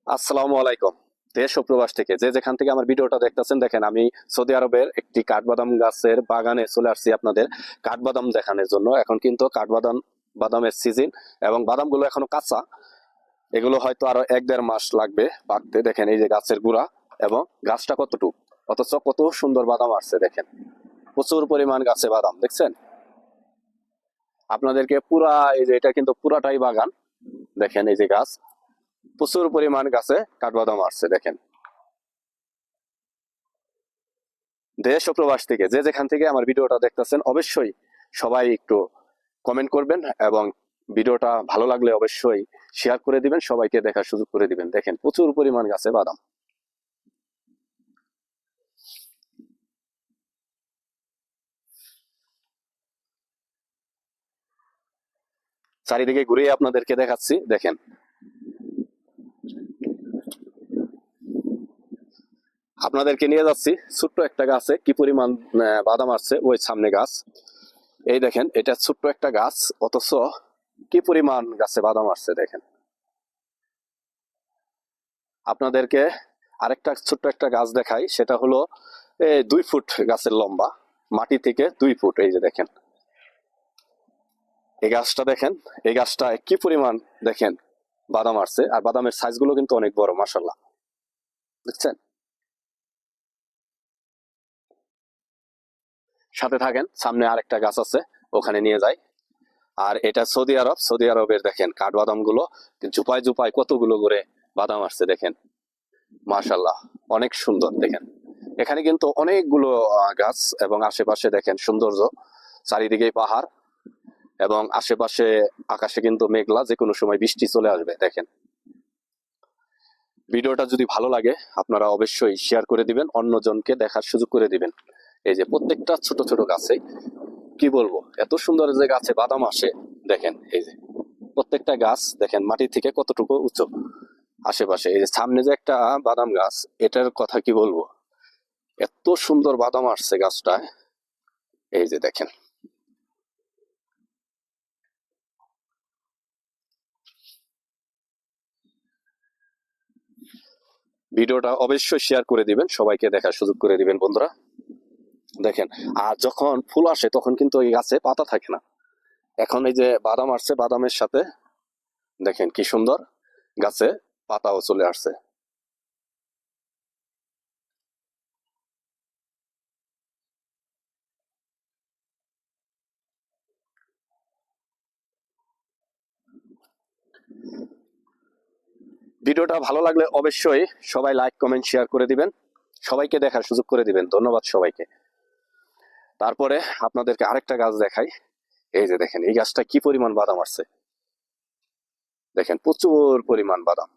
আসসালামু আলাইকুম। দেশ ও প্রবাস থেকে যে যেখান থেকে আমার ভিডিওটা দেখতেছেন, দেখেন আমি সৌদি আরবের একটি কাঠবাদাম গাছের বাগানে চলে আসছি আপনাদের কাঠবাদাম দেখানোর জন্য। এখন কিন্তু বাদামের সিজন এবং বাদামগুলো এখনো কাঁচা। এগুলো হয়তো আরো 1-1.5 মাস লাগবে পাকতে। দেখেন এই যে গাছের গুড়া এবং গাছটা কতটুকু, অথচ কত সুন্দর বাদাম আসছে। দেখেন প্রচুর পরিমাণ গাছে বাদাম দেখছেন। আপনাদেরকে পুরা এই যে এটা কিন্তু পুরাটাই বাগান। দেখেন এই যে গাছ, প্রচুর পরিমাণ গাছে কাঠবাদাম আসছে। দেখেন দেশ ও প্রবাস থেকে যে যেখান থেকে আমার ভিডিওটা দেখতেছেন, অবশ্যই সবাই একটু কমেন্ট করবেন এবং ভিডিওটা ভালো লাগলে অবশ্যই শেয়ার করে দিবেন, সবাইকে দেখার সুযোগ করে দিবেন। দেখেন প্রচুর পরিমাণ গাছে বাদাম। চারিদিকে ঘুরে আপনাদেরকে দেখাচ্ছি। দেখেন আপনাদেরকে নিয়ে যাচ্ছি ছোট্ট একটা গাছে কি পরিমাণ বাদাম আসছে। ওই সামনে গাছ, এই দেখেন এটা ছোট্ট একটা গাছ, অথচ কি পরিমাণ গাছে বাদাম আসছে। দেখেন আপনাদেরকে আরেকটা ছোট্ট একটা গাছ দেখাই, সেটা হলো 2 ফুট গাছের লম্বা, মাটি থেকে 2 ফুট। এই যে দেখেন এই গাছটা, দেখেন এই গাছটা কি পরিমাণ দেখেন বাদাম আসছে, আর বাদামের সাইজ গুলো কিন্তু অনেক বড়, মাশাল্লাহ। বুঝছেন, সাথে থাকেন, সামনে আরেকটা গাছ আছে, ওখানে নিয়ে যাই। আর এটা সৌদি আরব, সৌদি আরবের দেখেন কাঠবাদাম গুলো জুপায় জুপায় কতগুলো করে বাদাম আসছে। দেখেন মাশাল্লাহ, অনেক সুন্দর। দেখেন এখানে কিন্তু অনেকগুলো গাছ এবং আশেপাশে দেখেন সৌন্দর্য, চারিদিকেই পাহাড় এবং আশেপাশে আকাশে কিন্তু মেঘলা, যে কোনো সময় বৃষ্টি চলে আসবে। দেখেন ভিডিওটা যদি ভালো লাগে আপনারা অবশ্যই শেয়ার করে দিবেন, অন্যজনকে দেখার সুযোগ করে দিবেন। এই যে প্রত্যেকটা ছোট ছোট গাছে কি বলবো, এত সুন্দর যে গাছে বাদাম আসে। দেখেন এই যে প্রত্যেকটা গাছ দেখেন মাটি থেকে কতটুকু উঁচু। আশেপাশে এই যে সামনে যে একটা বাদাম গাছ, এটার কথা কি বলবো, এত সুন্দর বাদাম আসছে গাছটায়। এই যে দেখেন ভিডিওটা অবশ্যই শেয়ার করে দিবেন, সবাইকে দেখার সুযোগ করে দিবেন বন্ধুরা। দেখেন আর যখন ফুল আসে তখন কিন্তু এই গাছে পাতা থাকে না। এখন এই যে বাদাম আসছে, বাদামের সাথে দেখেন কি সুন্দর গাছে পাতাও চলে আসছে। ভিডিওটা ভালো লাগলে অবশ্যই সবাই লাইক কমেন্ট শেয়ার করে দিবেন, সবাইকে দেখার সুযোগ করে দিবেন। ধন্যবাদ সবাইকে। তারপরে আপনাদেরকে আরেকটা গাছ দেখাই। এই যে দেখেন এই গাছটা কি পরিমাণ বাদাম আসছে। দেখেন প্রচুর পরিমাণ বাদাম।